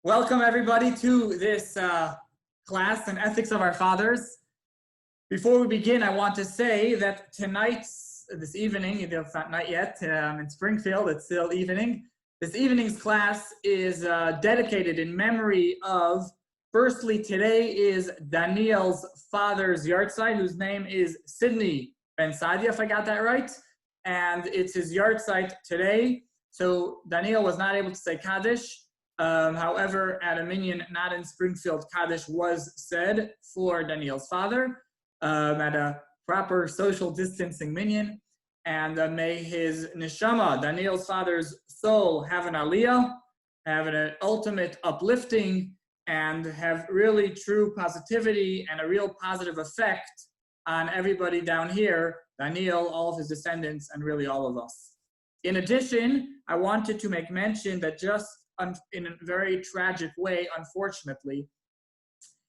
Welcome everybody to this class on ethics of our fathers. Before we begin, I want to say that this evening, it's not night yet, in Springfield, it's still evening. This evening's class is dedicated in memory of, firstly, today is Daniel's father's yahrzeit, whose name is Sidney Ben Sadia, if I got that right. And it's his yahrzeit today. So Daniel was not able to say Kaddish. However, at a minyan not in Springfield, Kaddish was said for Daniel's father at a proper social distancing minyan. And may his neshama, Daniel's father's soul, have an aliyah, have an ultimate uplifting, and have really true positivity and a real positive effect on everybody down here, Daniel, all of his descendants, and really all of us. In addition, I wanted to make mention that just in a very tragic way, unfortunately,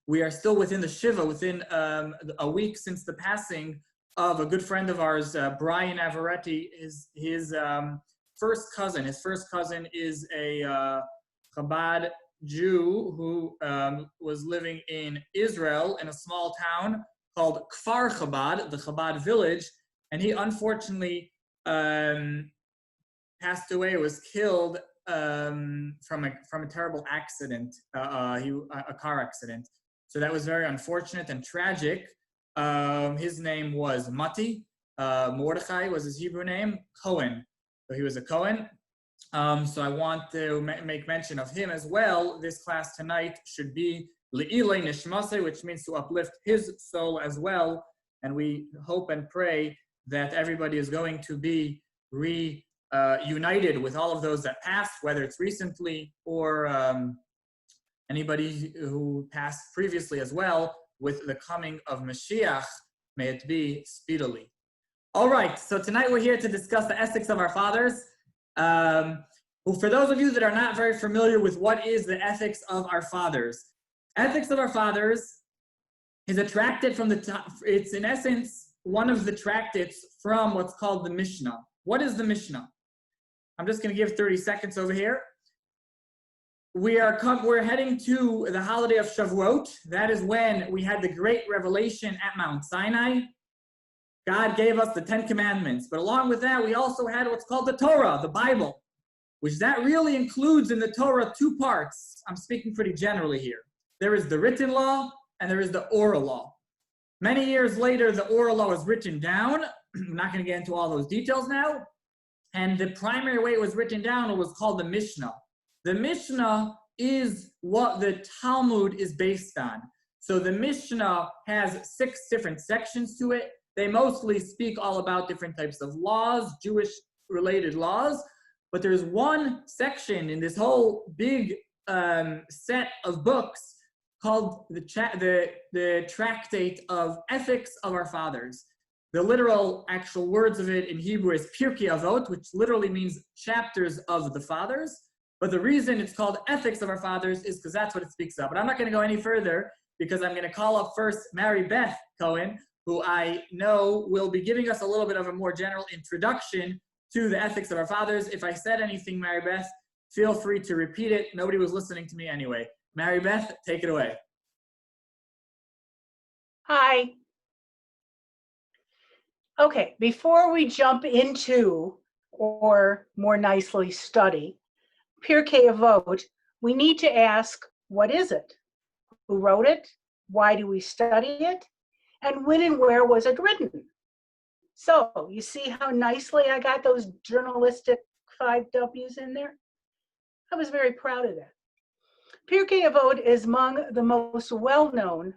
we are still within the Shiva, within a week since the passing of a good friend of ours, Brian Avaretti. His first cousin is a Chabad Jew who was living in Israel in a small town called Kfar Chabad, the Chabad village, and he unfortunately passed away, was killed from a terrible accident, a car accident. So that was very unfortunate and tragic. His name was Mati. Mordechai was his Hebrew name. Cohen. So he was a Cohen. So I want to make mention of him as well. This class tonight should be Le'ilei Nishmasei, which means to uplift his soul as well. And we hope and pray that everybody is going to be united with all of those that passed, whether it's recently or anybody who passed previously as well, with the coming of Mashiach, may it be speedily. All right, so tonight we're here to discuss the ethics of our fathers. For those of you that are not very familiar with what is the ethics of our fathers, ethics of our fathers is a tractate from it's in essence one of the tractates from what's called the Mishnah. What is the Mishnah? I'm just going to give 30 seconds over here. We're heading to the holiday of Shavuot. That is when we had the great revelation at Mount Sinai. God gave us the 10 Commandments. But along with that, we also had what's called the Torah, the Bible, which that really includes in the Torah two parts. I'm speaking pretty generally here. There is the written law and there is the oral law. Many years later, the oral law was written down. I'm not going to get into all those details now. And the primary way it was written down was called the Mishnah. The Mishnah is what the Talmud is based on. So the Mishnah has 6 different sections to it. They mostly speak all about different types of laws, Jewish-related laws. But there's one section in this whole big set of books called the Tractate of Ethics of Our Fathers. The literal actual words of it in Hebrew is Pirkei Avot, which literally means chapters of the fathers. But the reason it's called Ethics of Our Fathers is because that's what it speaks of. But I'm not going to go any further because I'm going to call up first Mary Beth Cohen, who I know will be giving us a little bit of a more general introduction to the Ethics of Our Fathers. If I said anything, Mary Beth, feel free to repeat it. Nobody was listening to me anyway. Mary Beth, take it away. Hi. Okay, before we jump into, or more nicely study, Pirkei Avot, we need to ask, what is it? Who wrote it? Why do we study it? And when and where was it written? So, you see how nicely I got those journalistic 5 W's in there? I was very proud of that. Pirkei Avot is among the most well-known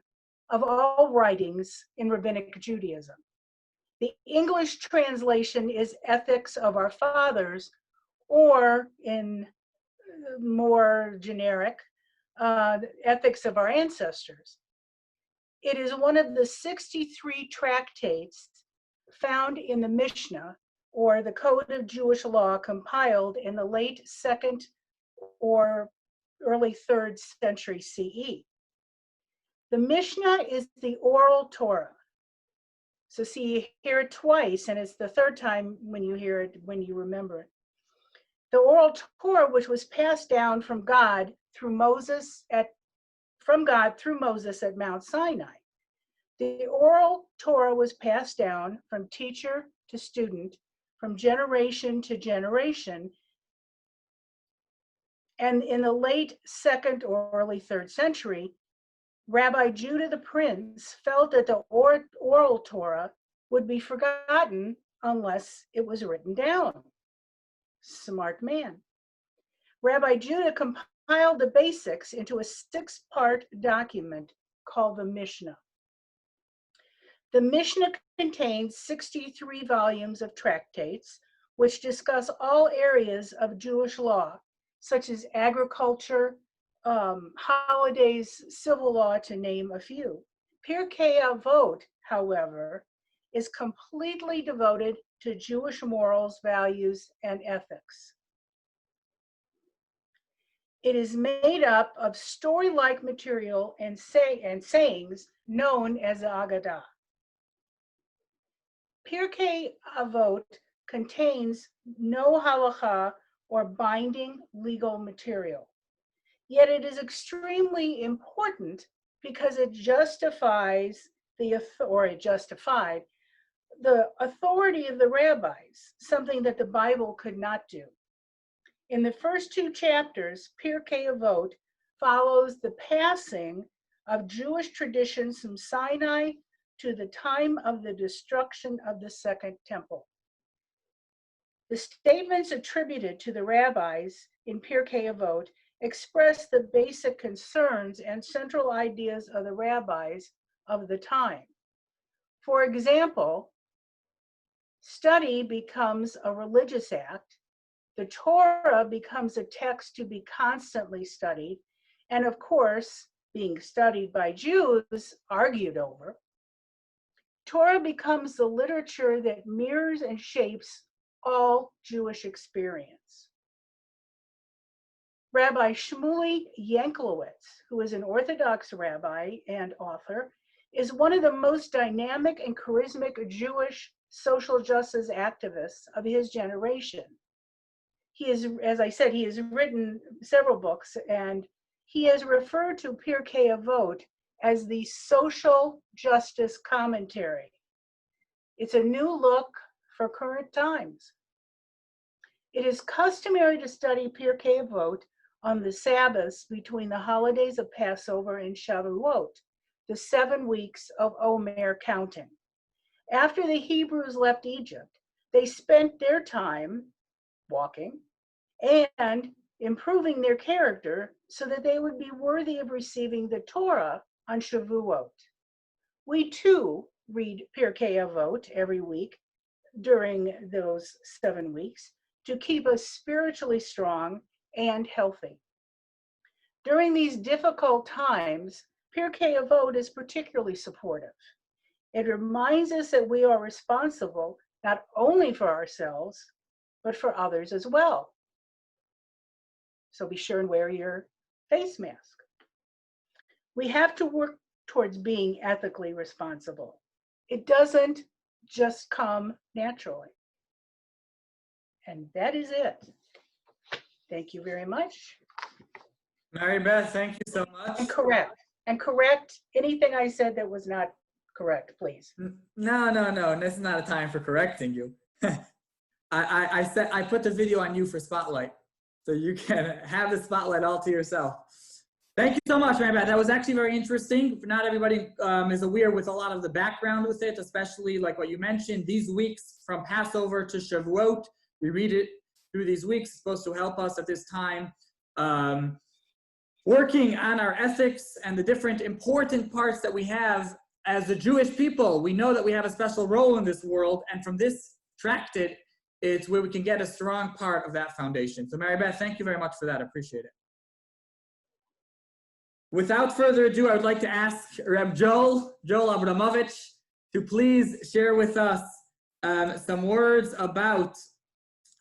of all writings in Rabbinic Judaism. The English translation is Ethics of Our Fathers, or in more generic, Ethics of Our Ancestors. It is one of the 63 tractates found in the Mishnah, or the Code of Jewish Law, compiled in the late 2nd or early 3rd century CE. The Mishnah is the oral Torah. So see, you hear it twice, and it's the 3rd time when you hear it, when you remember it. The oral Torah, which was passed down from God through Moses at Mount Sinai. The oral Torah was passed down from teacher to student, from generation to generation. And in the late 2nd or early 3rd century, Rabbi Judah the Prince felt that the oral Torah would be forgotten unless it was written down. Smart man. Rabbi Judah compiled the basics into a 6-part document called the Mishnah. The Mishnah contains 63 volumes of tractates, which discuss all areas of Jewish law, such as agriculture, holidays, civil law, to name a few. Pirkei Avot, however, is completely devoted to Jewish morals, values, and ethics. It is made up of story-like material and sayings known as the Agadah. Pirkei Avot contains no halacha or binding legal material. Yet it is extremely important because it justified the authority of the rabbis, something that the Bible could not do. In the first 2 chapters, Pirkei Avot follows the passing of Jewish traditions from Sinai to the time of the destruction of the Second Temple. The statements attributed to the rabbis in Pirkei Avot express the basic concerns and central ideas of the rabbis of the time. For example, study becomes a religious act, the Torah becomes a text to be constantly studied, and of course, being studied by Jews, argued over. Torah becomes the literature that mirrors and shapes all Jewish experience. Rabbi Shmuley Yanklowitz, who is an Orthodox rabbi and author, is one of the most dynamic and charismatic Jewish social justice activists of his generation. He is, as I said, he has written several books, and he has referred to Pirkei Avot as the social justice commentary. It's a new look for current times. It is customary to study Pirkei Avot on the Sabbaths between the holidays of Passover and Shavuot, the 7 weeks of Omer counting. After the Hebrews left Egypt, they spent their time walking and improving their character so that they would be worthy of receiving the Torah on Shavuot. We too read Pirkei Avot every week during those 7 weeks to keep us spiritually strong and healthy. During these difficult times, Pirkei Avot is particularly supportive. It reminds us that we are responsible not only for ourselves, but for others as well. So be sure and wear your face mask. We have to work towards being ethically responsible. It doesn't just come naturally. And that is it. Thank you very much. Mary Beth, thank you so much. And correct anything I said that was not correct, please. No. This is not a time for correcting you. I put the video on you for spotlight, so you can have the spotlight all to yourself. Thank you so much, Mary Beth. That was actually very interesting. Not everybody is aware with a lot of the background with it, especially like what you mentioned, these weeks from Passover to Shavuot. We read it through these weeks. It's supposed to help us at this time working on our ethics and the different important parts that we have as the Jewish people. We know that we have a special role in this world, and from this tractate, it's where we can get a strong part of that foundation. So Mary Beth, thank you very much for that. I appreciate it. Without further ado, I would like to ask Reb Joel Abramowitz to please share with us some words about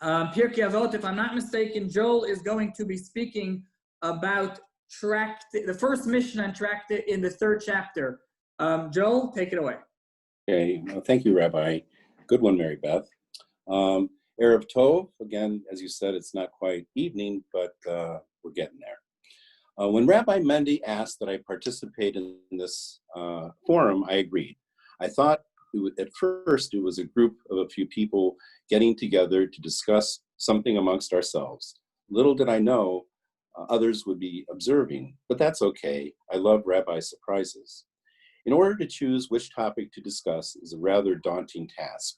Pirkei Avot. If I'm not mistaken, Joel is going to be speaking about the first Mishnah and tractate in the 3rd chapter. Joel, take it away. Okay, well, thank you, Rabbi. Good one, Mary Beth. Erev Tov, again, as you said, it's not quite evening, but we're getting there. When Rabbi Mendy asked that I participate in this forum, I agreed. I thought at first it was a group of a few people getting together to discuss something amongst ourselves. Little did I know others would be observing, but that's okay. I love rabbi surprises. In order to choose which topic to discuss is a rather daunting task.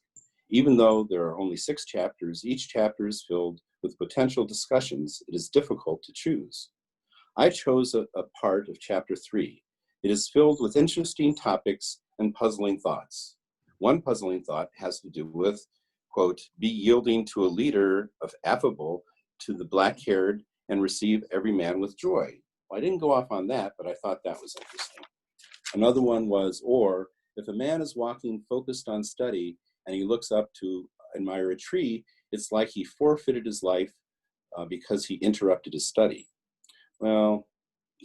Even though there are only 6 chapters, each chapter is filled with potential discussions. It is difficult to choose. I chose a part of chapter 3. It is filled with interesting topics and puzzling thoughts. One puzzling thought has to do with, quote, be yielding to a leader of affable to the black-haired and receive every man with joy. Well, I didn't go off on that, but I thought that was interesting. Another one was, or if a man is walking focused on study and he looks up to admire a tree, it's like he forfeited his life because he interrupted his study. Well,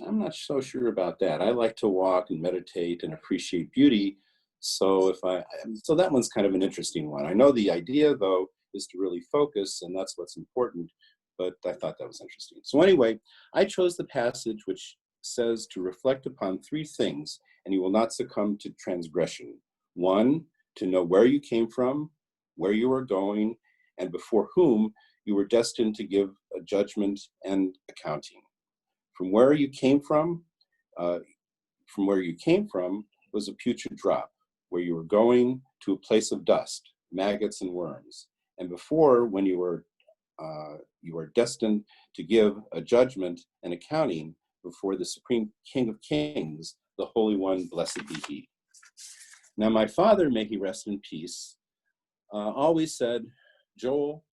I'm not so sure about that. I like to walk and meditate and appreciate beauty. So so that one's kind of an interesting one. I know the idea, though, is to really focus, and that's what's important, but I thought that was interesting. So anyway, I chose the passage which says to reflect upon 3 things, and you will not succumb to transgression. 1, to know where you came from, where you are going, and before whom you were destined to give a judgment and accounting. From where you came from was a putrid drop, where you were going to a place of dust, maggots and worms. And before, when you were destined to give a judgment and accounting before the Supreme King of Kings, the Holy One, blessed be He. Now, my father, may he rest in peace, always said, Joel.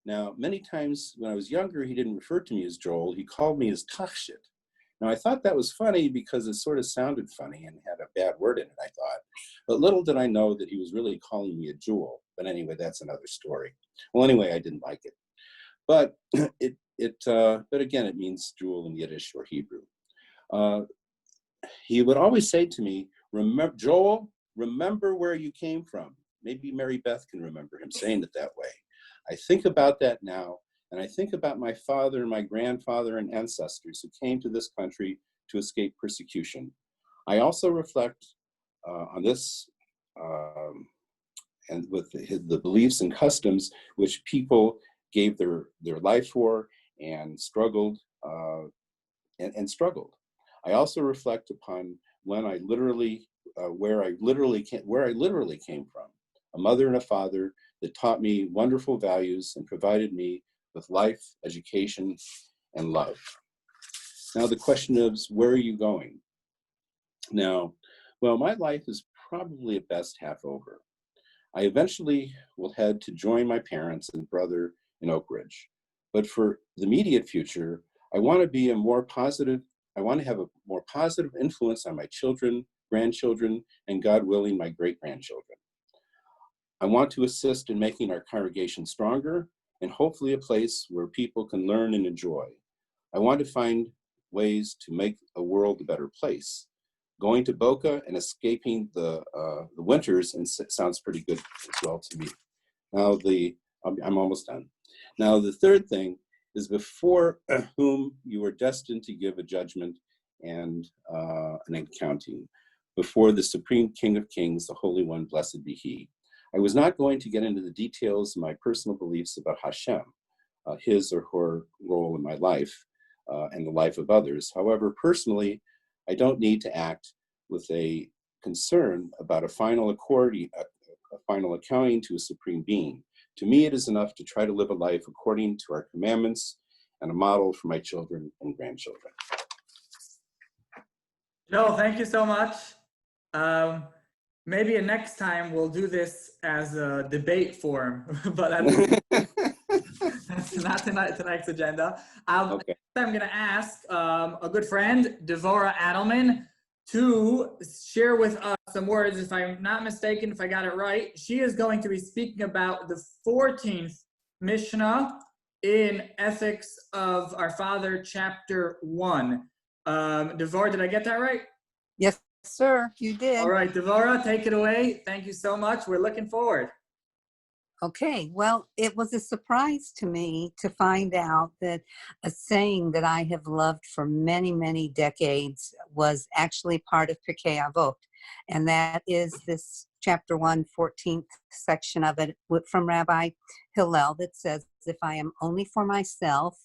Now, many times when I was younger, he didn't refer to me as Joel. He called me as Tachshit. Now, I thought that was funny because it sort of sounded funny and had a bad word in it, I thought. But little did I know that he was really calling me a jewel. But anyway, that's another story. Well, anyway, I didn't like it. But but again, it means jewel in Yiddish or Hebrew. He would always say to me, Joel, remember where you came from. Maybe Mary Beth can remember him saying it that way. I think about that now, and I think about my father and my grandfather and ancestors who came to this country to escape persecution. I also reflect on this and with the beliefs and customs which people gave their life for and struggled and struggled. I also reflect upon when I literally where I literally came from, a mother and a father that taught me wonderful values and provided me with life, education, and love. Now the question is, where are you going? Now, well, my life is probably at best half over. I eventually will head to join my parents and brother in Oak Ridge. But for the immediate future, I want to have a more positive influence on my children, grandchildren, and God willing, my great-grandchildren. I want to assist in making our congregation stronger and hopefully a place where people can learn and enjoy. I want to find ways to make a world a better place. Going to Boca and escaping the winters sounds pretty good as well to me. Now I'm almost done. Now the third thing is before whom you are destined to give a judgment and an accounting. Before the Supreme King of Kings, the Holy One, blessed be He. I was not going to get into the details of my personal beliefs about Hashem, his or her role in my life and the life of others. However, personally, I don't need to act with a concern about a final accounting to a supreme being. To me, it is enough to try to live a life according to our commandments and a model for my children and grandchildren. Joel, thank you so much. Maybe next time we'll do this as a debate forum, but that's not tonight's agenda. Okay. I'm going to ask a good friend, Deborah Adelman, to share with us some words. If I'm not mistaken, if I got it right, she is going to be speaking about the 14th Mishnah in Ethics of Our Father, Chapter 1. Deborah, did I get that right? Yes, sir, you did. All right, Deborah, take it away. Thank you so much. We're looking forward. Okay, well, it was a surprise to me to find out that a saying that I have loved for many, many decades was actually part of Pirkei Avot. And that is this chapter 1, 14th section of it from Rabbi Hillel that says, if I am only for myself,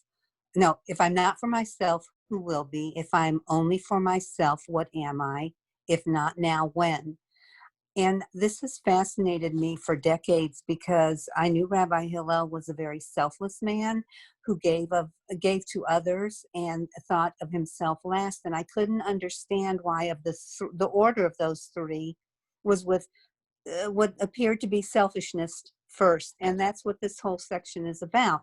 no, if I'm not for myself, who will be? If I'm only for myself, what am I? If not now, when? And this has fascinated me for decades because I knew Rabbi Hillel was a very selfless man who gave to others and thought of himself last. And I couldn't understand why of the order of those three was with what appeared to be selfishness first. And that's what this whole section is about.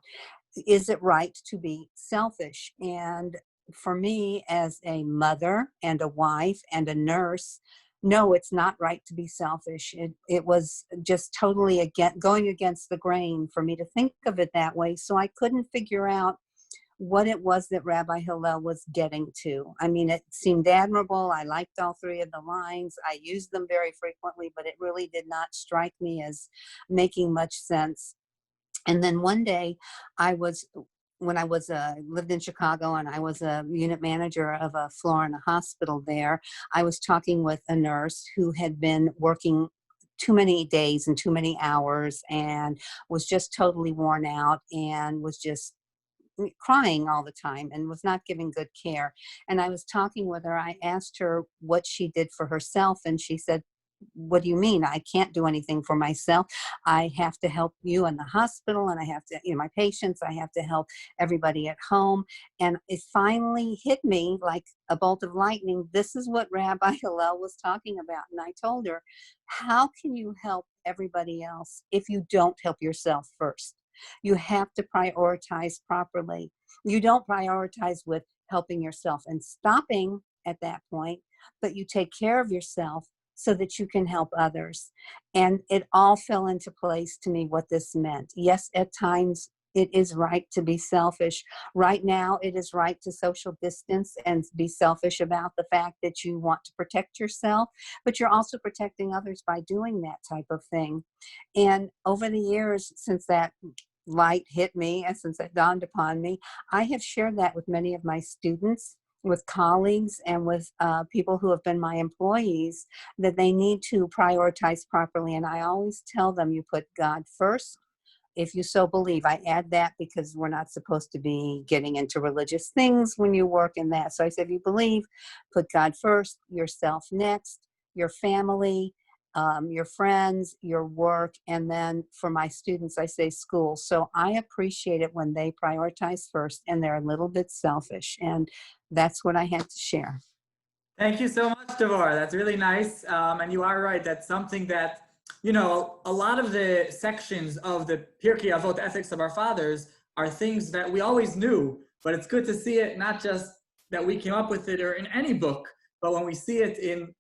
Is it right to be selfish? And for me, as a mother and a wife and a nurse, no, it's not right to be selfish. It was just totally going against the grain for me to think of it that way. So I couldn't figure out what it was that Rabbi Hillel was getting to. I mean, it seemed admirable. I liked all three of the lines. I used them very frequently, but it really did not strike me as making much sense. And then one day when I lived in Chicago and I was a unit manager of a floor in a hospital there, I was talking with a nurse who had been working too many days and too many hours and was just totally worn out and was just crying all the time and was not giving good care. And I was talking with her. I asked her what she did for herself, and she said, what do you mean? I can't do anything for myself. I have to help you in the hospital, and I have to, my patients, I have to help everybody at home. And it finally hit me like a bolt of lightning. This is what Rabbi Hillel was talking about. And I told her, how can you help everybody else if you don't help yourself first? You have to prioritize properly. You don't prioritize with helping yourself and stopping at that point, but you take care of yourself so that you can help others. And it all fell into place to me what this meant. Yes, at times it is right to be selfish. Right now, it is right to social distance and be selfish about the fact that you want to protect yourself, but you're also protecting others by doing that type of thing. And over the years, since that light hit me and since it dawned upon me, I have shared that with many of my students, with colleagues, and with people who have been my employees, that they need to prioritize properly. And I always tell them, you put God first, if you so believe. I add that because we're not supposed to be getting into religious things when you work in that. So I said, if you believe, put God first, yourself next, your family, your friends, your work, and then for my students, I say school. So I appreciate it when they prioritize first and they're a little bit selfish. And that's what I had to share. Thank you so much, Deborah. That's really nice. And you are right. That's something that, a lot of the sections of the Pirkei Avot, the ethics of our fathers, are things that we always knew, but it's good to see it, not just that we came up with it or in any book, but when we see it in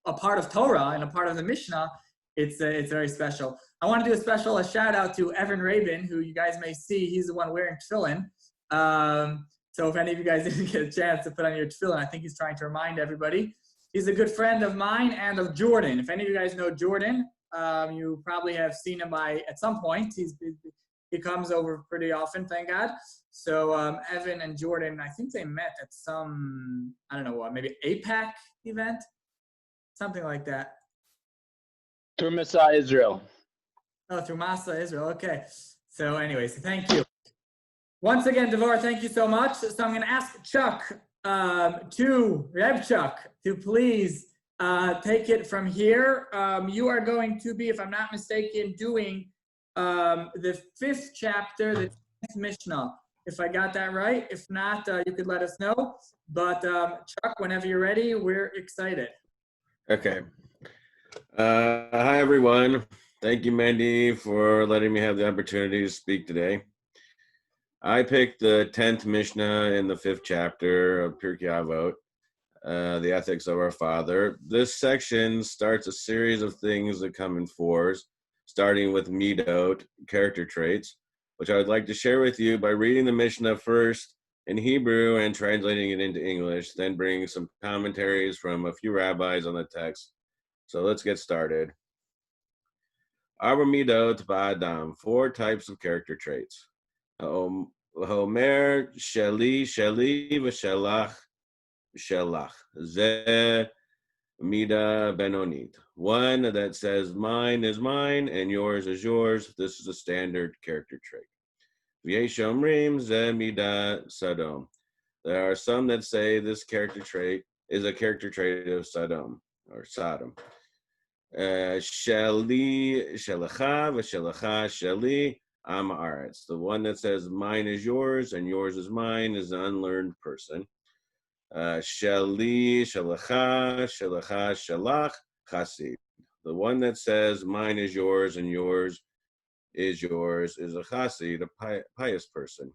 a part of Torah and a part of the Mishnah, it's very special. I want to do a shout out to Evan Rabin, who you guys may see. He's the one wearing tefillin. So if any of you guys didn't get a chance to put on your tefillin, I think he's trying to remind everybody. He's a good friend of mine and of Jordan. If any of you guys know Jordan, you probably have seen him at some point. He comes over pretty often, thank God. So Evan and Jordan, I think they met at some, I don't know what, maybe APAC event, something like that. Through Masa Israel. Oh, through Masa Israel. Okay. So anyways, thank you. Once again, Deborah, thank you so much. So I'm going to ask Chuck, Reb Chuck, to please take it from here. You are going to be, if I'm not mistaken, doing the 5th chapter, the 10th Mishnah. If I got that right. If not, you could let us know. But Chuck, whenever you're ready, we're excited. Okay. Hi, everyone. Thank you, Mandy, for letting me have the opportunity to speak today. I picked the 10th Mishnah in the 5th chapter of Pirkei Avot, the ethics of our father. This section starts a series of things that come in fours, starting with midot, character traits, which I would like to share with you by reading the Mishnah first in Hebrew and translating it into English, then bring some commentaries from a few rabbis on the text. So let's get started. Arba midot ba'adam, 4 types of character traits. Homer, sheli, sheli, v'shelach, shelach. Zeh mida benonit. One that says mine is mine and yours is yours. This is a standard character trait. V'yeshomrim zeh mida sadom. There are some that say this character trait is a character trait of Sodom or Sodom. Sheli, shelacha, v'shelacha, sheli, am haaretz. The one that says mine is yours and yours is mine is an unlearned person. Sheli, shelacha, shelacha, shelach, chasid. The one that says mine is yours and yours is a chasid, a pious person.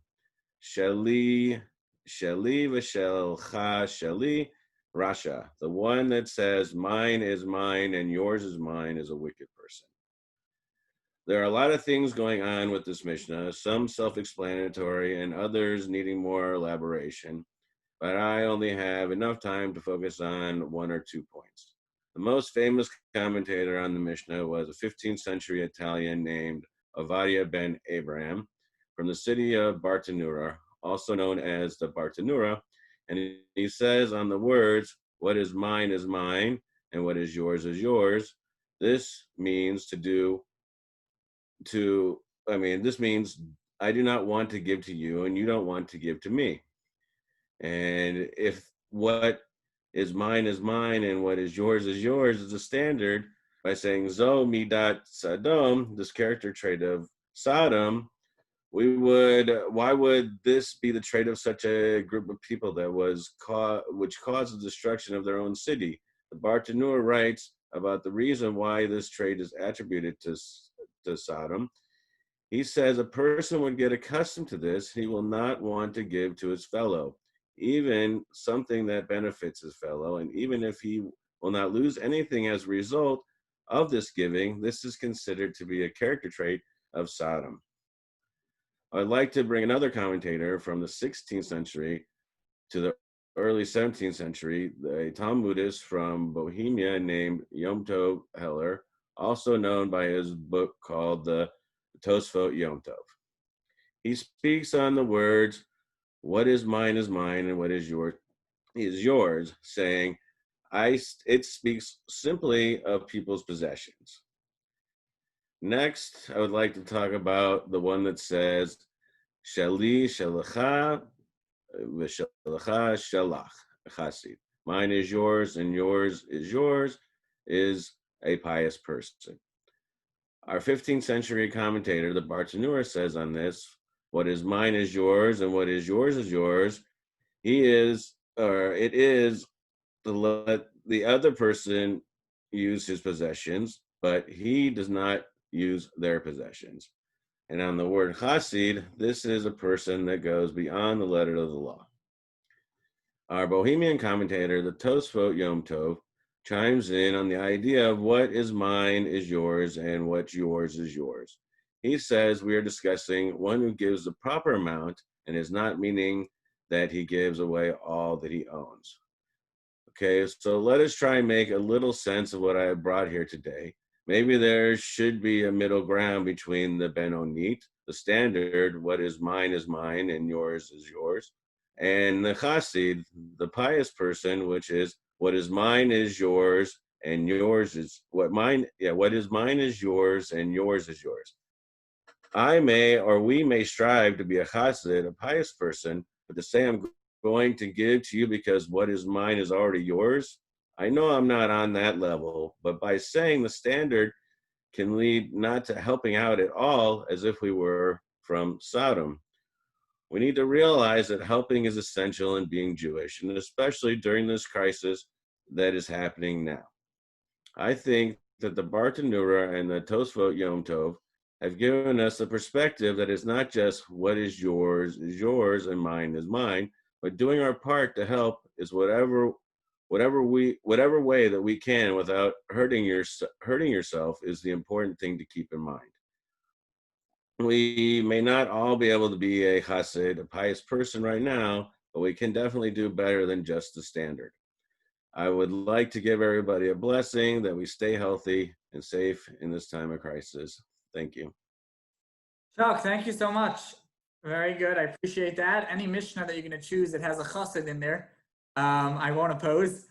Sheli, sheli, v'shelcha, sheli, rasha. The one that says mine is mine and yours is mine is a wicked person. There are a lot of things going on with this Mishnah, some self-explanatory and others needing more elaboration, but I only have enough time to focus on 1 or 2 points. The most famous commentator on the Mishnah was a 15th century Italian named Avaretti ben Abraham from the city of Bartanura, also known as the Bartanura, and he says on the words, what is mine and what is yours is yours. This means this means I do not want to give to you and you don't want to give to me. And if what is mine and what is yours is a standard, by saying zo midat Sodom, this character trait of Sodom, why would this be the trait of such a group of people that which caused the destruction of their own city? The Bartanura writes about the reason why this trait is attributed to Sodom. He says a person would get accustomed to this. He will not want to give to his fellow, even something that benefits his fellow, and even if he will not lose anything as a result of this giving, this is considered to be a character trait of Sodom. I'd like to bring another commentator from the 16th century to the early 17th century, a Talmudist from Bohemia named Yom Tov Heller, also known by his book called the Tosfot Yom Tov. He speaks on the words, what is mine and what is yours, saying, it speaks simply of people's possessions. Next, I would like to talk about the one that says, sheli, shelacha, v'shelacha, shelach, chasid. Mine is yours and yours is a pious person. Our 15th century commentator, the Bartanura, says on this, what is mine is yours and what is yours is yours. It is to let the other person use his possessions, but he does not use their possessions. And on the word chasid, this is a person that goes beyond the letter of the law. Our Bohemian commentator, the Tosfot Yom Tov, chimes in on the idea of what is mine is yours and what yours is yours. He says we are discussing one who gives the proper amount and is not meaning that he gives away all that he owns. Okay, so let us try and make a little sense of what I have brought here today. Maybe there should be a middle ground between the benonit, the standard, what is mine and yours is yours, and the chasid, the pious person, which is what is mine is yours and yours is what is mine is yours and yours is yours. We may strive to be a chasid, a pious person, but to say I'm going to give to you because what is mine is already yours, I know I'm not on that level, but by saying the standard can lead not to helping out at all as if we were from Sodom. We need to realize that helping is essential in being Jewish, and especially during this crisis that is happening now. I think that the Bartanura and the Tosfot Yom Tov have given us a perspective that is not just what is yours and mine is mine, but doing our part to help is whatever way that we can without hurting yourself is the important thing to keep in mind. We may not all be able to be a chassid, a pious person right now, but we can definitely do better than just the standard. I would like to give everybody a blessing that we stay healthy and safe in this time of crisis. Thank you. Chuck, thank you so much. Very good. I appreciate that. Any Mishnah that you're going to choose that has a chassid in there, I won't oppose.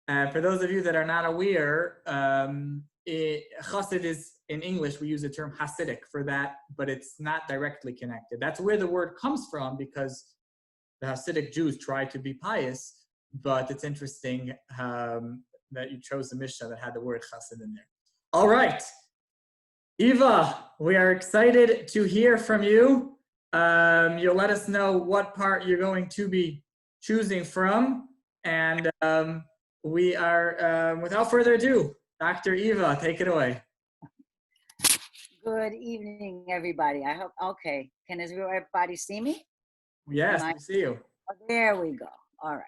For those of you that are not aware, chassid is, in English, we use the term Hasidic for that, but it's not directly connected. That's where the word comes from, because the Hasidic Jews try to be pious, but it's interesting that you chose the Mishnah that had the word chassid in there. All right. Eva, we are excited to hear from you. You'll let us know what part you're going to be choosing from. And we are, without further ado, Dr. Eva, take it away. Good evening, everybody. I hope, okay. Can everybody see me? Yes, we see you. Oh, there we go. All right.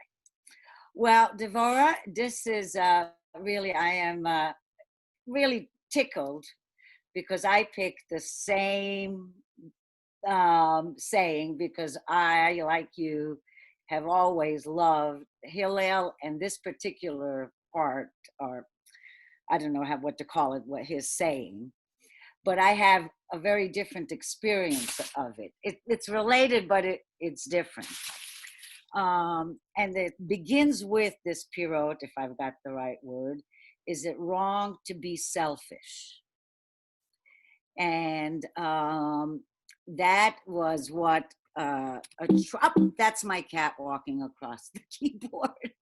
Well, Deborah, this is really, I am really tickled because I picked the same saying, because I, like you, have always loved Hillel and this particular part, or I don't know what to call it, what his saying, but I have a very different experience of it. It's related, but it's different. And it begins with this pirot, if I've got the right word. Is it wrong to be selfish? And that was what that's my cat walking across the keyboard.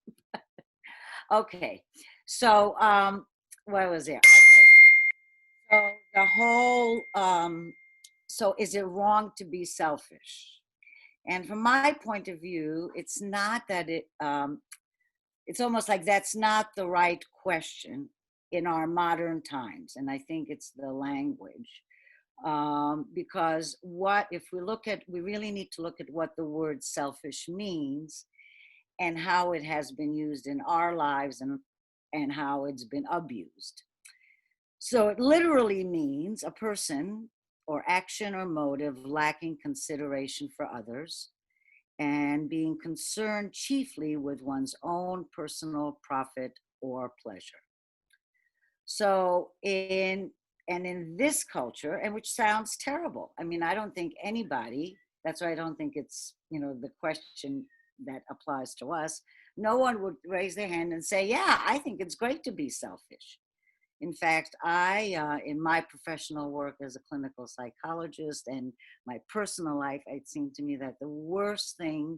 Okay, so where was it? Okay, so the whole so is it wrong to be selfish? And from my point of view, it's not that it's almost like that's not the right question in our modern times. And I think it's the language. Because if we really need to look at what the word selfish means and how it has been used in our lives and how it's been abused. So it literally means a person or action or motive lacking consideration for others and being concerned chiefly with one's own personal profit or pleasure. So in this culture, and which sounds terrible, I mean, I don't think anybody, that's why I don't think it's, the question that applies to us, no one would raise their hand and say, yeah, I think it's great to be selfish. In fact, I, in my professional work as a clinical psychologist and my personal life, it seemed to me that the worst thing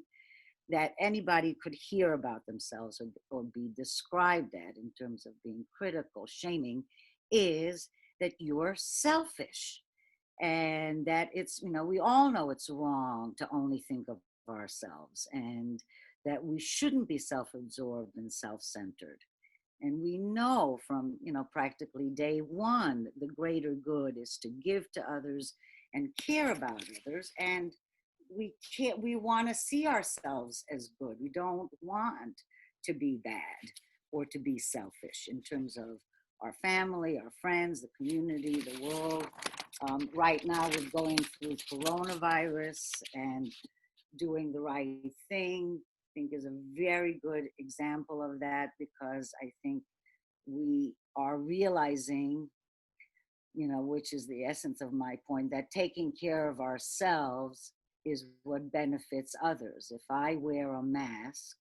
that anybody could hear about themselves or be described at in terms of being critical, shaming, is that you're selfish. And that it's, we all know it's wrong to only think of ourselves, and that we shouldn't be self-absorbed and self-centered. And we know from, practically day one, the greater good is to give to others and care about others. And we want to see ourselves as good. We don't want to be bad or to be selfish in terms of our family, our friends, the community, the world. Right now we're going through coronavirus, and doing the right thing, I think, is a very good example of that, because I think we are realizing, which is the essence of my point, that taking care of ourselves is what benefits others. If I wear a mask,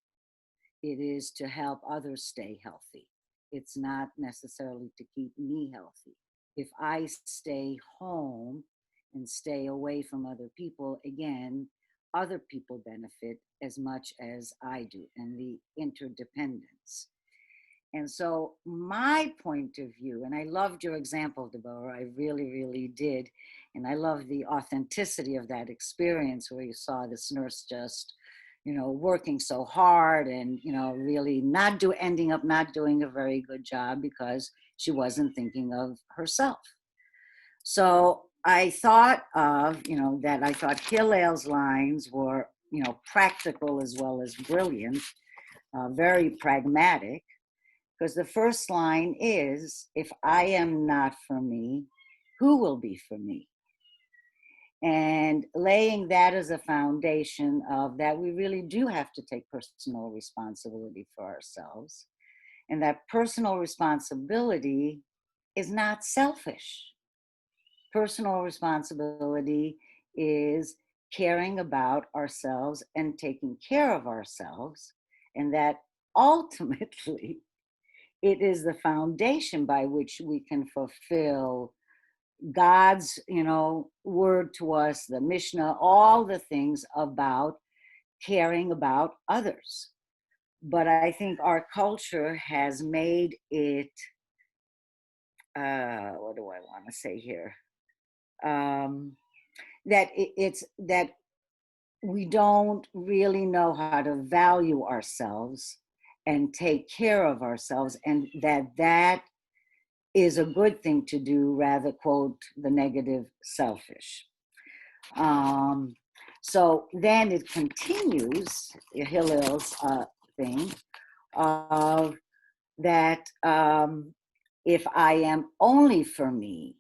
it is to help others stay healthy. It's not necessarily to keep me healthy. If I stay home and stay away from other people, again, other people benefit as much as I do, and the interdependence. And so my point of view, and I loved your example, Deborah, I really, really did. And I love the authenticity of that experience where you saw this nurse just, working so hard and, really ending up not doing a very good job because she wasn't thinking of herself. So I thought of, that I thought Hillel's lines were, practical as well as brilliant, very pragmatic, because the first line is, if I am not for me, who will be for me? And laying that as a foundation of that we really do have to take personal responsibility for ourselves. and that personal responsibility is not selfish. Personal responsibility is caring about ourselves and taking care of ourselves, and that ultimately it is the foundation by which we can fulfill God's, word to us, the Mishnah, all the things about caring about others. But I think our culture has made it, what do I want to say here? That we don't really know how to value ourselves and take care of ourselves, and that is a good thing to do, rather, quote, the negative, selfish. So then it continues, Hillel's thing, of that if I am only for me,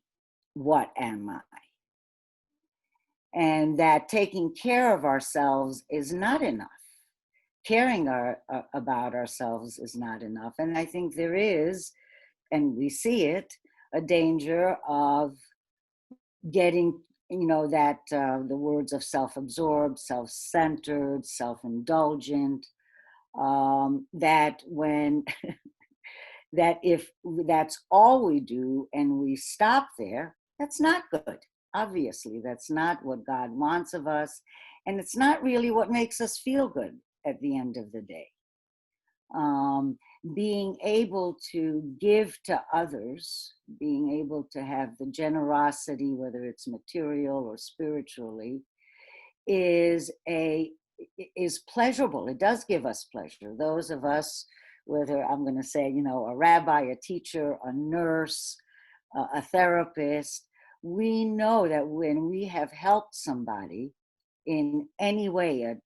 what am I? And that taking care of ourselves is not enough. Caring about ourselves is not enough. And I think there is, and we see it, a danger of getting, that the words of self-absorbed, self-centered, self-indulgent, that when, that if that's all we do and we stop there, that's not good. Obviously, that's not what God wants of us. And it's not really what makes us feel good at the end of the day. Being able to give to others, being able to have the generosity, whether it's material or spiritually, is pleasurable. It does give us pleasure. Those of us, whether I'm going to say, a rabbi, a teacher, a nurse, a therapist, we know that when we have helped somebody in any way,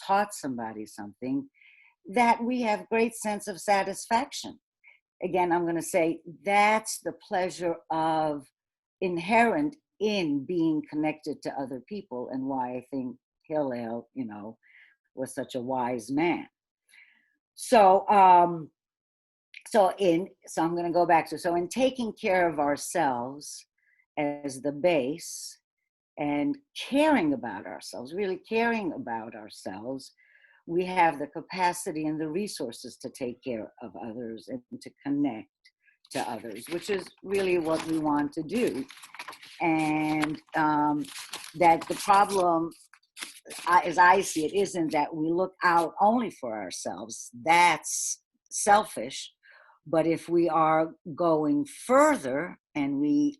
taught somebody something, that we have great sense of satisfaction. Again, I'm going to say that's the pleasure of inherent in being connected to other people, and why I think Hillel, was such a wise man. So, so I'm going to go back to, so in taking care of ourselves as the base and caring about ourselves, really caring about ourselves, we have the capacity and the resources to take care of others and to connect to others, which is really what we want to do. And that the problem, as I see it, isn't that we look out only for ourselves. That's selfish. But if we are going further and we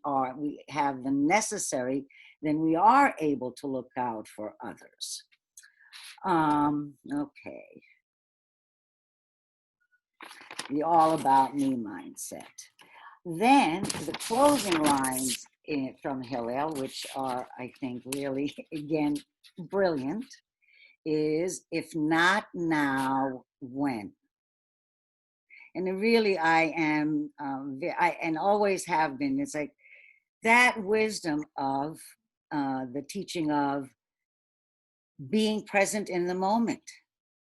have the necessary, then we are able to look out for others. Okay. The all about me mindset. Then the closing lines from Hillel, which are, I think, really, again, brilliant, is if not now, when? And really, I am, and always have been, it's like that wisdom of the teaching of being present in the moment,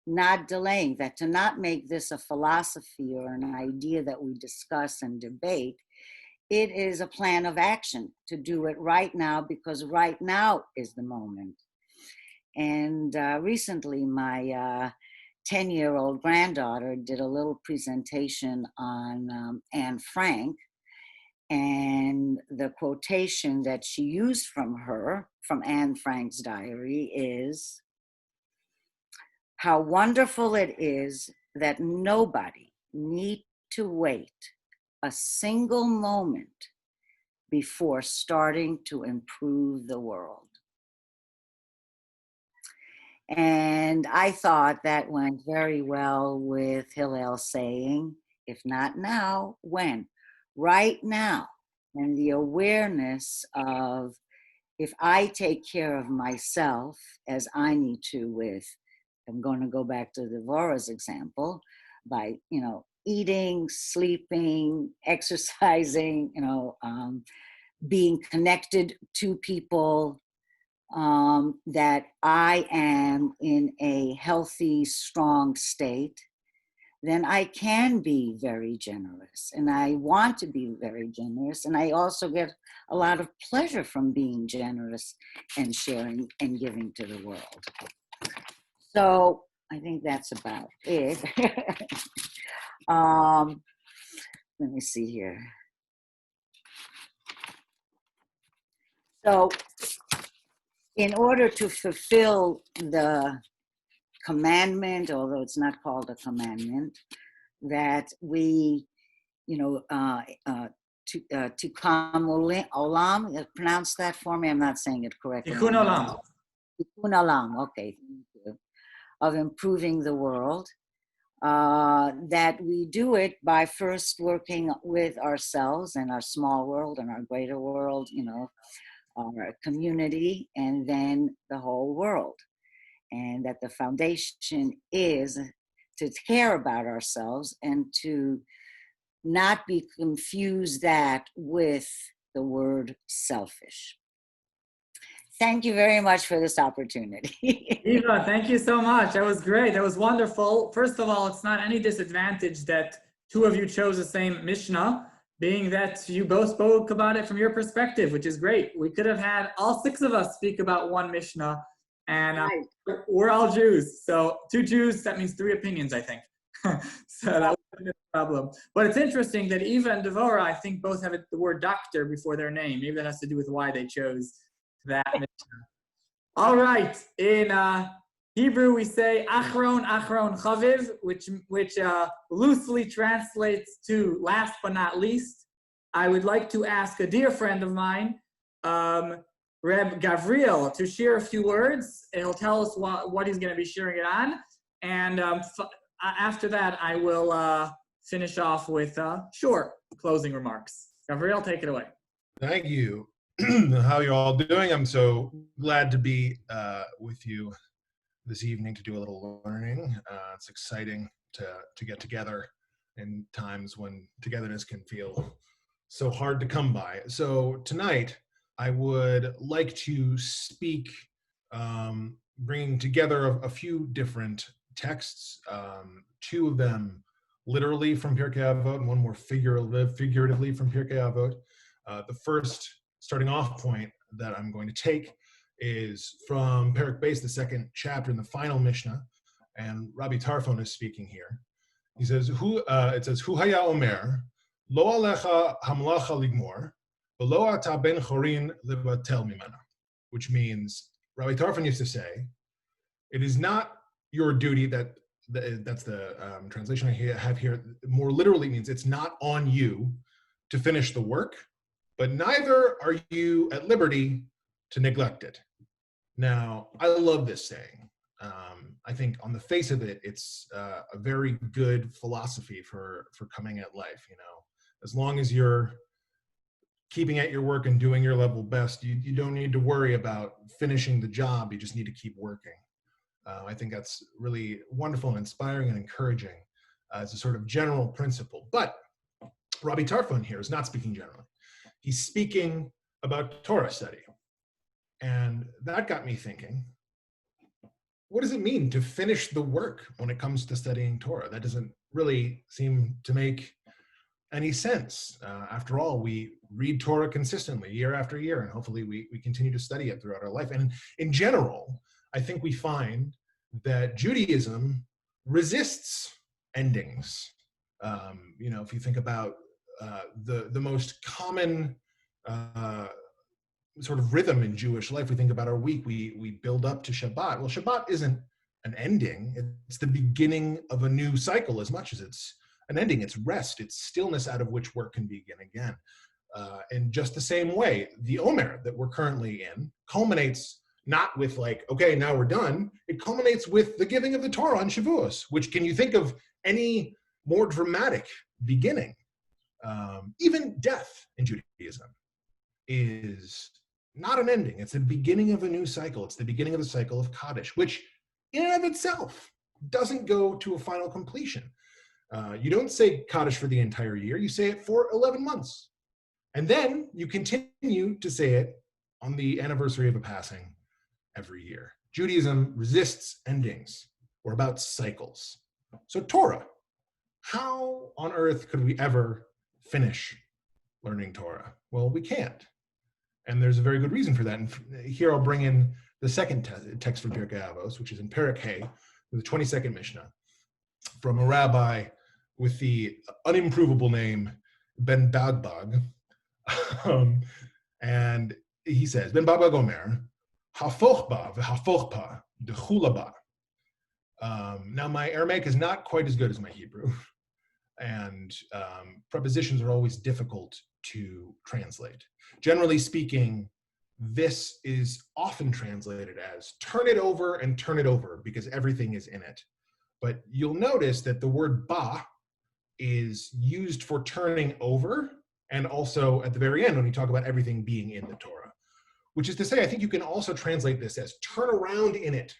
not delaying, that to not make this a philosophy or an idea that we discuss and debate. It is a plan of action to do it right now, because right now is the moment. And recently, my 10-year-old granddaughter did a little presentation on Anne Frank, and the quotation that she used from Anne Frank's diary is, "How wonderful it is that nobody need to wait a single moment before starting to improve the world." And I thought that went very well with Hillel saying, if not now, when? Right now. And the awareness of, if I take care of myself as I need to with, I'm going to go back to Deborah's example, by, eating, sleeping, exercising, being connected to people, that I am in a healthy, strong state, then I can be very generous, and I want to be very generous, and I also get a lot of pleasure from being generous and sharing and giving to the world. So I think that's about it. Let me see here. So in order to fulfill the commandment, although it's not called a commandment, that we, Tikkun Olam, pronounce that for me. I'm not saying it correctly. Tikkun Olam. Tikkun Olam, okay, thank you. Of improving the world, that we do it by first working with ourselves and our small world and our greater world, our community, and then the whole world. And that the foundation is to care about ourselves and to not be confused that with the word selfish. Thank you very much for this opportunity. Eva, thank you so much. That was great. That was wonderful. First of all, it's not any disadvantage that two of you chose the same Mishnah, being that you both spoke about it from your perspective, which is great. We could have had all 6 of us speak about one Mishnah, and Right. we're all Jews. So 2 Jews, that means 3 opinions, I think. So that wasn't a problem. But it's interesting that Eva and Deborah, I think, both have the word doctor before their name. Maybe that has to do with why they chose that Mishnah. All right. In Hebrew, we say Achron Chaviv, which loosely translates to last but not least. I would like to ask a dear friend of mine, Reb Gavriel, to share a few words. He'll tell us what he's going to be sharing it on. And after that, I will finish off with short closing remarks. Gavriel, take it away. Thank you. How you're all doing? I'm so glad to be with you this evening to do a little learning. It's exciting to get together in times when togetherness can feel so hard to come by. So tonight, I would like to speak, bringing together a few different texts, 2 of them literally from Pirkei Avot and one more figuratively from Pirkei Avot. The first starting off point that I'm going to take is from Perek Beis, the 2nd chapter in the final Mishnah, and Rabbi Tarfon is speaking here. He says, it says, Hu haya omer, lo alecha hamlacha ligmor, v'lo ata ben chorin levatel mimana, which means, Rabbi Tarfon used to say, it is not your duty, that's the translation I have here, more literally means it's not on you to finish the work, but neither are you at liberty to neglect it. Now, I love this saying. I think on the face of it, it's a very good philosophy for coming at life. As long as you're keeping at your work and doing your level best, you don't need to worry about finishing the job. You just need to keep working. I think that's really wonderful and inspiring and encouraging as a sort of general principle. But Rabbi Tarfon here is not speaking generally. He's speaking about Torah study. And that got me thinking, what does it mean to finish the work when it comes to studying Torah? That doesn't really seem to make any sense. After all, we read Torah consistently year after year, and hopefully we continue to study it throughout our life. And in general, I think we find that Judaism resists endings. If you think about the most common sort of rhythm in Jewish life, we think about our week, we build up to Shabbat. Well, Shabbat isn't an ending. It's the beginning of a new cycle as much as it's an ending. It's rest. It's stillness out of which work can begin again. In just the same way, the Omer that we're currently in culminates not with like, okay, now we're done. It culminates with the giving of the Torah on Shavuot, which can you think of any more dramatic beginning? Even death in Judaism is not an ending. It's the beginning of a new cycle. It's the beginning of the cycle of Kaddish, which in and of itself doesn't go to a final completion. You don't say Kaddish for the entire year. You say it for 11 months. And then you continue to say it on the anniversary of a passing every year. Judaism resists endings. We're about cycles. So Torah how on earth could we ever finish learning Torah? Well, we can't. And there's a very good reason for that. And here I'll bring in the second text for Pirkei Avos, which is in Perek Hey, the 22nd Mishnah, from a rabbi with the unimprovable name Ben Bagbag. And he says, Ben Bagbag Omer, Hafoch ba v'hafoch pa dechula ba. Now my Aramaic is not quite as good as my Hebrew, and prepositions are always difficult to translate. Generally speaking, this is often translated as turn it over and turn it over because everything is in it. But you'll notice that the word ba is used for turning over, and also at the very end when we talk about everything being in the Torah, which is to say, I think you can also translate this as turn around in it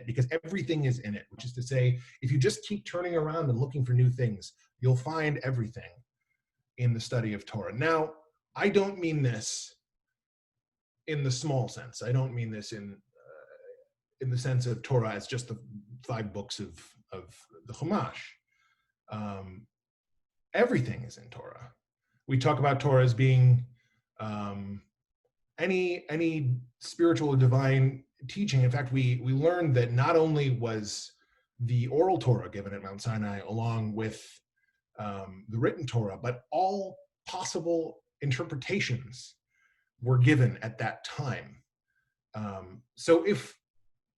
because everything is in it, which is to say, if you just keep turning around and looking for new things, you'll find everything in the study of Torah. Now, I don't mean this in the small sense. I don't mean this in the sense of Torah as just the 5 books of the Chumash. Everything is in Torah. We talk about Torah as being any spiritual or divine teaching. In fact, we learned that not only was the oral Torah given at Mount Sinai along with the written Torah, but all possible interpretations were given at that time. So if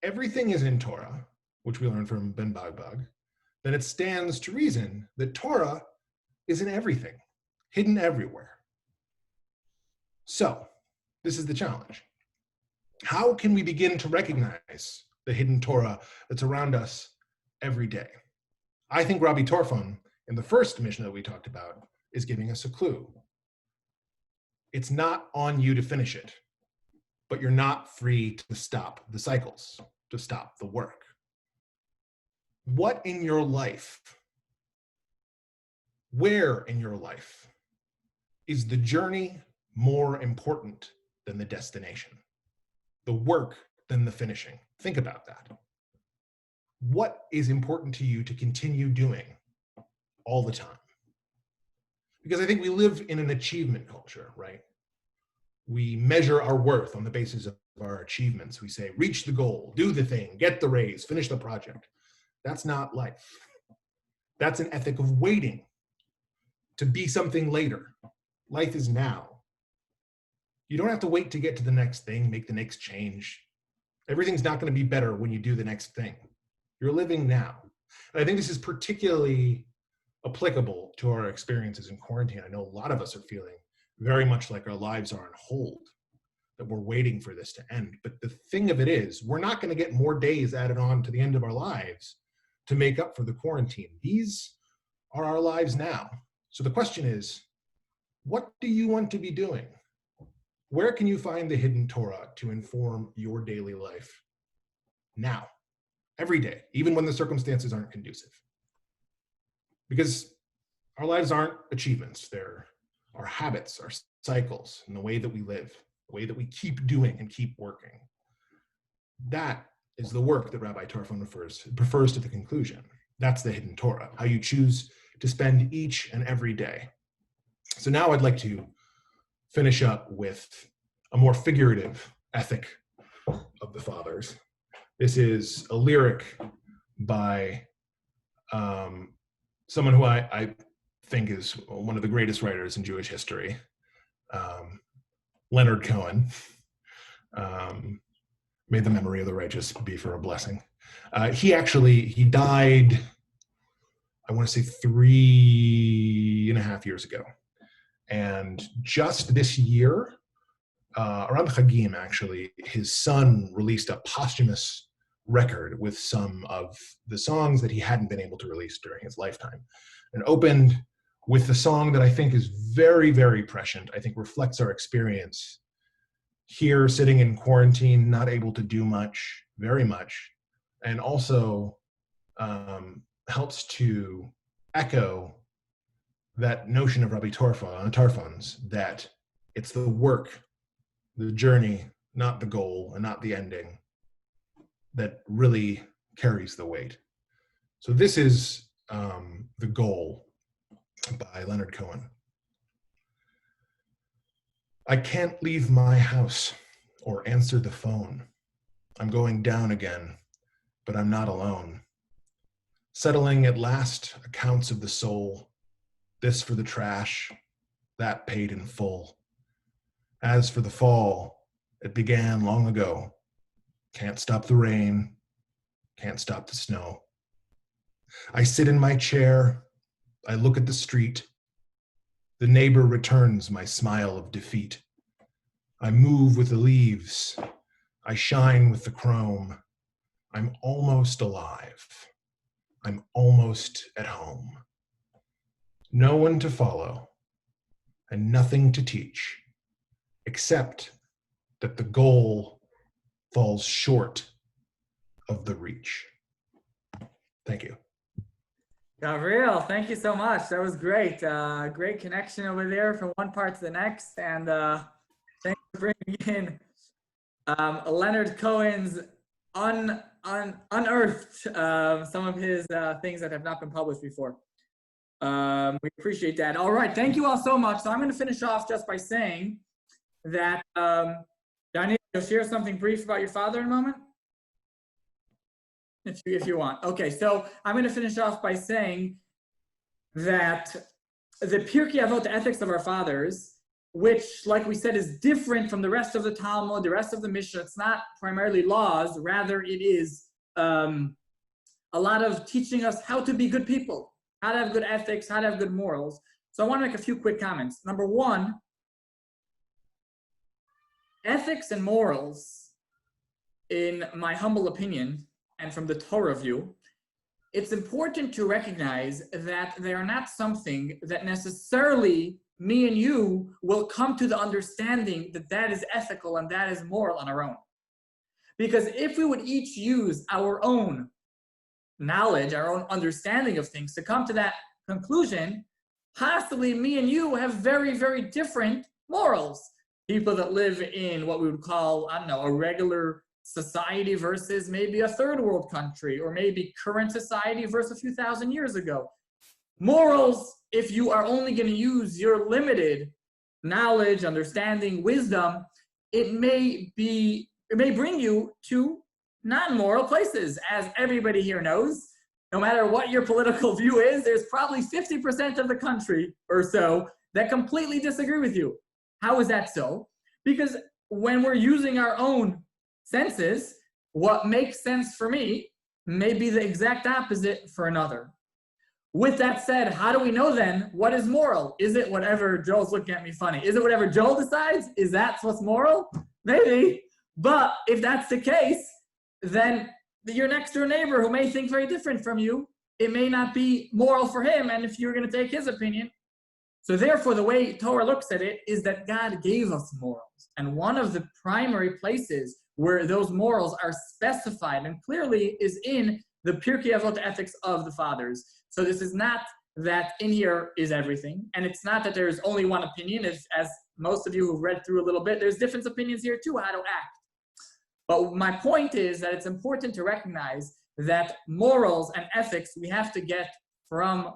everything is in Torah, which we learned from Ben Bagbag, then it stands to reason that Torah is in everything, hidden everywhere. So this is the challenge. How can we begin to recognize the hidden Torah that's around us every day? I think Rabbi Torfon, in the first Mishnah that we talked about, is giving us a clue. It's not on you to finish it, but you're not free to stop the cycles, to stop the work. What in your life, where in your life is the journey more important than the destination? The work than the finishing? Think about that. What is important to you to continue doing all the time? Because I think we live in an achievement culture, right? We measure our worth on the basis of our achievements. We say, reach the goal, do the thing, get the raise, finish the project. That's not life. That's an ethic of waiting to be something later. Life is now. You don't have to wait to get to the next thing, make the next change. Everything's not going to be better when you do the next thing. You're living now. And I think this is particularly applicable to our experiences in quarantine. I know a lot of us are feeling very much like our lives are on hold, that we're waiting for this to end. But the thing of it is, we're not going to get more days added on to the end of our lives to make up for the quarantine. These are our lives now. So the question is, what do you want to be doing? Where can you find the hidden Torah to inform your daily life now, every day, even when the circumstances aren't conducive? Because our lives aren't achievements. They're our habits, our cycles, and the way that we live, the way that we keep doing and keep working. That is the work that Rabbi Torfon prefers to the conclusion. That's the hidden Torah, how you choose to spend each and every day. So now I'd like to finish up with a more figurative ethic of the fathers. This is a lyric by someone who I think is one of the greatest writers in Jewish history, Leonard Cohen. May the memory of the righteous be for a blessing. He died, I want to say 3.5 years ago. And just this year, around the Chagim actually, his son released a posthumous record with some of the songs that he hadn't been able to release during his lifetime. And opened with the song that I think is very, very prescient, I think reflects our experience here sitting in quarantine, not able to do much, very much, and also helps to echo that notion of Rabbi Torfon's, that it's the work, the journey, not the goal and not the ending, that really carries the weight. So this is The Goal by Leonard Cohen. I can't leave my house or answer the phone. I'm going down again, but I'm not alone. Settling at last accounts of the soul, this for the trash, that paid in full. As for the fall, it began long ago. Can't stop the rain, can't stop the snow. I sit in my chair, I look at the street. The neighbor returns my smile of defeat. I move with the leaves, I shine with the chrome. I'm almost alive. I'm almost at home. No one to follow and nothing to teach, except that the goal falls short of the reach. Thank you. Gavriel, thank you so much. That was great. Great connection over there from one part to the next. And thanks for bringing in Leonard Cohen's unearthed some of his things that have not been published before. We appreciate that. All right, thank you all so much. So I'm going to finish off just by saying that, Daniel, you'll share something brief about your father in a moment? If you want. Okay, so I'm going to finish off by saying that the Pirkei Avot, the ethics of our fathers, which, like we said, is different from the rest of the Talmud, the rest of the Mishnah. It's not primarily laws, rather it is a lot of teaching us how to be good people, how to have good ethics, how to have good morals. So I want to make a few quick comments. Number one, ethics and morals, in my humble opinion, and from the Torah view, it's important to recognize that they are not something that necessarily me and you will come to the understanding that that is ethical and that is moral on our own. Because if we would each use our own knowledge, our own understanding of things to come to that conclusion, possibly me and you have very, very different morals. People that live in what we would call, I don't know, a regular society versus maybe a third world country, or maybe current society versus a few thousand years ago. Morals, if you are only going to use your limited knowledge, understanding, wisdom, it may bring you to non-moral places. As everybody here knows, no matter what your political view is, there's probably 50% of the country or so that completely disagree with you. How is that so? Because when we're using our own senses, what makes sense for me may be the exact opposite for another. With that said, how do we know then what is moral? Is it whatever Joel's looking at me funny? Is it whatever Joel decides? Is that what's moral? Maybe. But if that's the case, then your next door neighbor who may think very different from you, it may not be moral for him, and if you're going to take his opinion. So therefore, the way Torah looks at it is that God gave us morals. And one of the primary places where those morals are specified and clearly is in the Pirkei Avot ethics of the fathers. So this is not that in here is everything, and it's not that there's only one opinion. As most of you who've read through a little bit, there's different opinions here too, how to act. But my point is that it's important to recognize that morals and ethics we have to get from,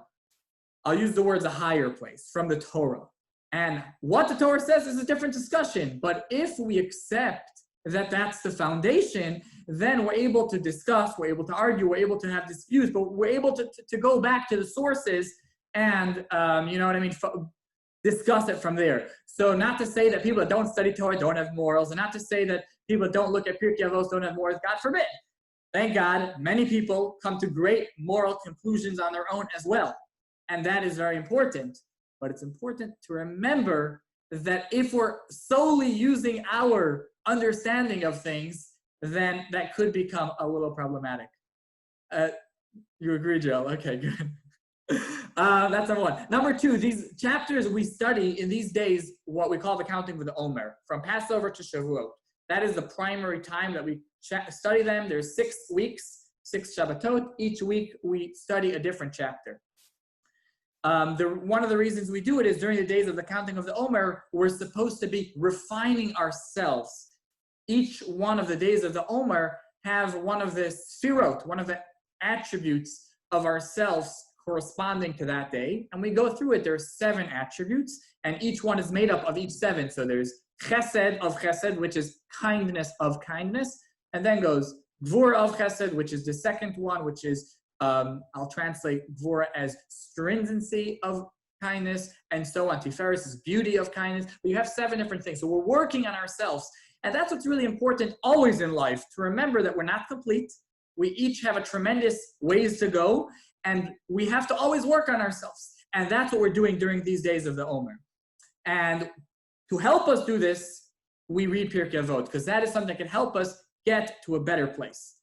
I'll use the words a higher place, from the Torah. And what the Torah says is a different discussion, but if we accept that that's the foundation, then we're able to discuss, we're able to argue, we're able to have disputes, but we're able to go back to the sources and, you know what I mean, discuss it from there. So not to say that people that don't study Torah don't have morals, and not to say that people that don't look at Pirkei Avos don't have morals, God forbid. Thank God, many people come to great moral conclusions on their own as well. And that is very important. But it's important to remember that if we're solely using our understanding of things, then that could become a little problematic. You agree, Joe? Okay, good. That's number one. Number two, these chapters we study in these days, what we call the counting with the Omer, from Passover to Shavuot. That is the primary time that we study them. There's 6 weeks, 6 Shabbatot. Each week we study a different chapter. One of the reasons we do it is during the days of the counting of the Omer, we're supposed to be refining ourselves. Each one of the days of the Omer have one of the sfirot, one of the attributes of ourselves corresponding to that day, and we go through it. There are 7 attributes, and each one is made up of each 7. So there's chesed of chesed, which is kindness of kindness, and then goes gvura of chesed, which is the second one, which is, I'll translate gvura as stringency of kindness, and so on. Tiferes is beauty of kindness. But you have 7 different things. So we're working on ourselves. And that's what's really important always in life, to remember that we're not complete. We each have a tremendous ways to go, and we have to always work on ourselves. And that's what we're doing during these days of the Omer. And to help us do this, we read Pirkei Avot, because that is something that can help us get to a better place.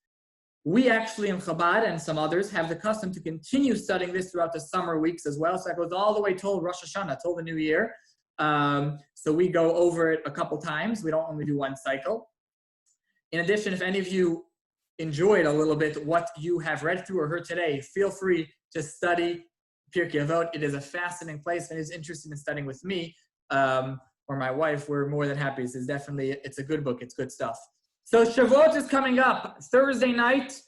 We actually in Chabad and some others have the custom to continue studying this throughout the summer weeks as well. So that goes all the way till Rosh Hashanah, till the new year. So we go over it a couple times. We don't only do one cycle. In addition, if any of you enjoyed a little bit what you have read through or heard today, feel free to study Pirkei Avot. It is a fascinating place, and is interested in studying with me or my wife. We're more than happy. It's a good book. It's good stuff. So Shavuot is coming up Thursday night,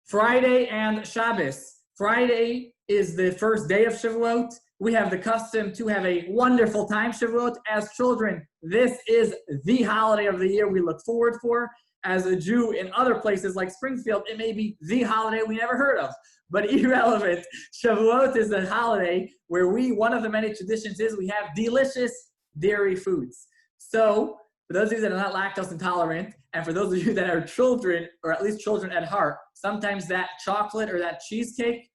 Friday, and Shabbos. Friday is the first day of Shavuot. We have the custom to have a wonderful time, Shavuot. As children, this is the holiday of the year we look forward for. As a Jew in other places like Springfield, it may be the holiday we never heard of. But irrelevant, Shavuot is a holiday where one of the many traditions is we have delicious dairy foods. So, for those of you that are not lactose intolerant, and for those of you that are children, or at least children at heart, sometimes that chocolate or that cheesecake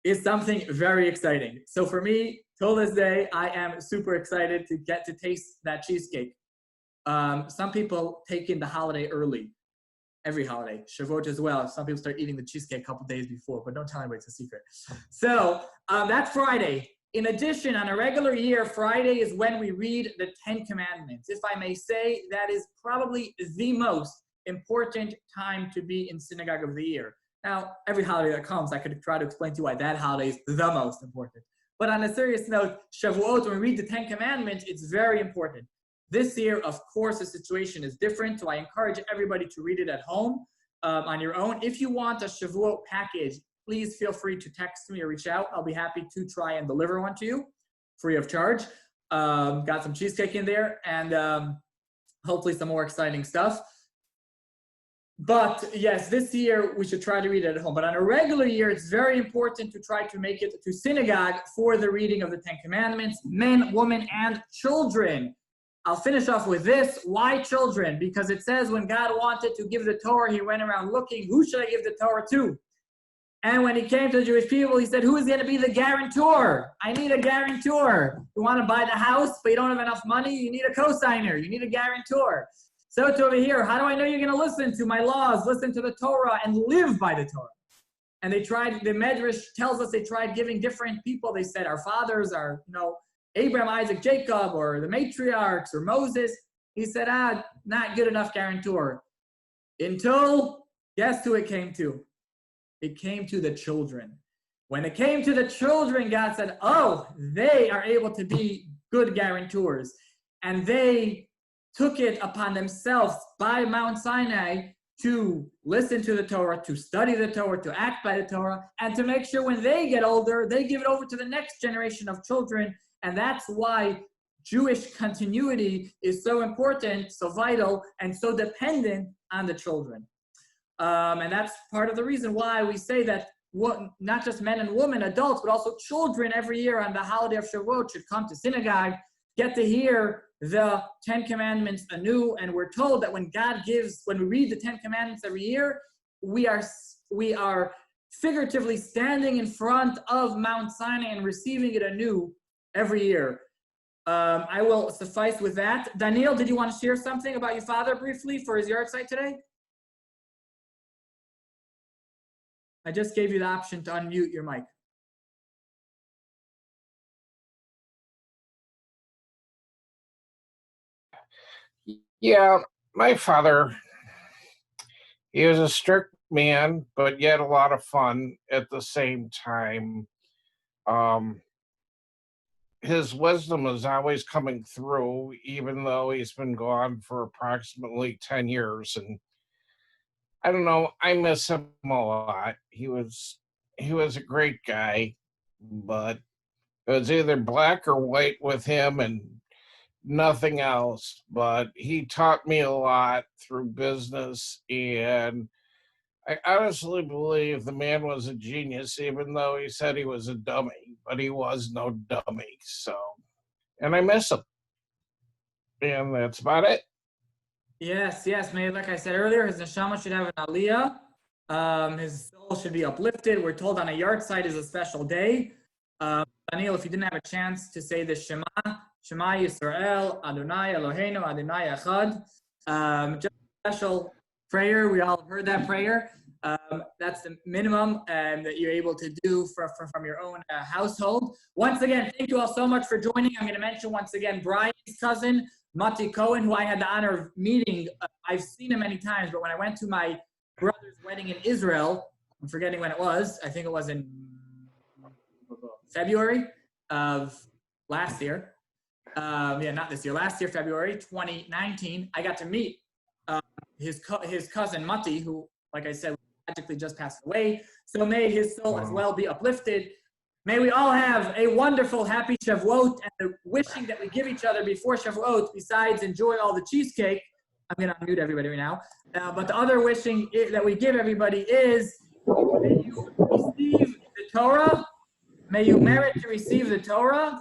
is something very exciting. So for me, till this day, I am super excited to get to taste that cheesecake. Some people take in the holiday early, every holiday, Shavuot as well. Some people start eating the cheesecake a couple days before, but don't tell anybody, it's a secret. So that's Friday. In addition, on a regular year, Friday is when we read the 10 Commandments. If I may say, that is probably the most important time to be in synagogue of the year. Now, every holiday that comes, I could try to explain to you why that holiday is the most important. But on a serious note, Shavuot, when we read the 10 Commandments, it's very important. This year, of course, the situation is different, so I encourage everybody to read it at home on your own. If you want a Shavuot package, please feel free to text me or reach out. I'll be happy to try and deliver one to you, free of charge. Got some cheesecake in there, and hopefully some more exciting stuff. But yes, this year we should try to read it at home. But on a regular year, it's very important to try to make it to synagogue for the reading of the 10 Commandments, men, women, and children. I'll finish off with this. Why children? Because it says when God wanted to give the Torah, he went around looking, who should I give the Torah to? And when he came to the Jewish people, he said, who is going to be the guarantor? I need a guarantor. You want to buy the house, but you don't have enough money? You need a cosigner. You need a guarantor. So to over here, how do I know you're going to listen to my laws, listen to the Torah, and live by the Torah? And they tried, the Medrash tells us they tried giving different people. They said, our fathers are, Abraham, Isaac, Jacob, or the matriarchs, or Moses. He said, not good enough guarantor. Until, guess who it came to? It came to the children. When it came to the children, God said, oh, they are able to be good guarantors. And they took it upon themselves by Mount Sinai to listen to the Torah, to study the Torah, to act by the Torah, and to make sure when they get older, they give it over to the next generation of children. And that's why Jewish continuity is so important, so vital, and so dependent on the children. And that's part of the reason why we say that not just men and women, adults, but also children every year on the holiday of Shavuot should come to synagogue, get to hear the 10 Commandments anew. And we're told that when we read the 10 Commandments every year, we are figuratively standing in front of Mount Sinai and receiving it anew every year. I will suffice with that. Daniel, did you want to share something about your father briefly for his yard site today? I just gave you the option to unmute your mic. Yeah, my father, he was a strict man, but yet a lot of fun at the same time. His wisdom is always coming through, even though he's been gone for approximately 10 years. And I don't know, I miss him a lot. He was he was a great guy, but it was either black or white with him and nothing else. But he taught me a lot through business, and I honestly believe the man was a genius, even though he said he was a dummy, but he was no dummy. So, and I miss him. And that's about it. Yes, may, like I said earlier, his neshama should have an aliyah. His soul should be uplifted. We're told on a yard site is a special day. Daniel, if you didn't have a chance to say the Shema Yisrael, Adonai Eloheinu, Adonai Echad, just a special prayer. We all heard that prayer. That's the minimum that you're able to do from your own household. Once again, thank you all so much for joining. I'm going to mention once again Brian's cousin, Mati Cohen, who I had the honor of meeting. I've seen him many times, but when I went to my brother's wedding in Israel, I'm forgetting when it was. I think it was in February of last year. Not this year. Last year, February 2019. I got to meet his cousin Mati, who, like I said, tragically just passed away. So may his soul as well be uplifted. May we all have a wonderful, happy Shavuot, and the wishing that we give each other before Shavuot, besides enjoy all the cheesecake. I'm going to unmute everybody right now. But the other wishing that we give everybody is, may you receive the Torah. May you merit to receive the Torah.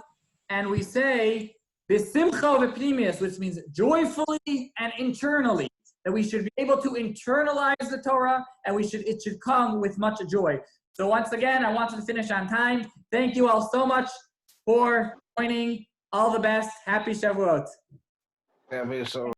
And we say, B'simcha v'pnimius, which means joyfully and internally. That we should be able to internalize the Torah, and it should come with much joy. So once again, I wanted to finish on time. Thank you all so much for joining. All the best. Happy Shavuot. Happy so.